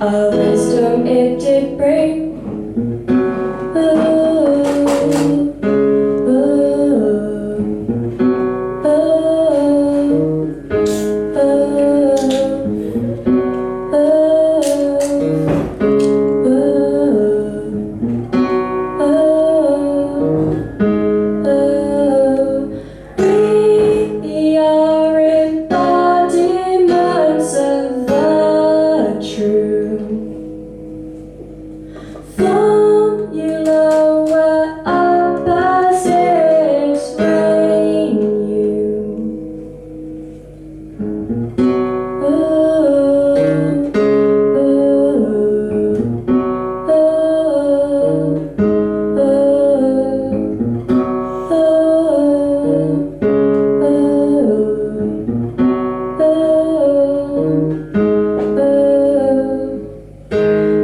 a wisdom it did bring. We are embodiments of the true formula where opposites reign you.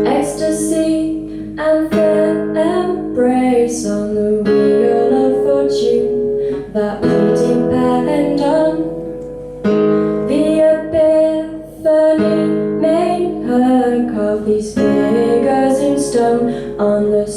Ecstasy and fair embrace on the wheel of fortune that we depend on. The epiphany made her carve these figures in stone on the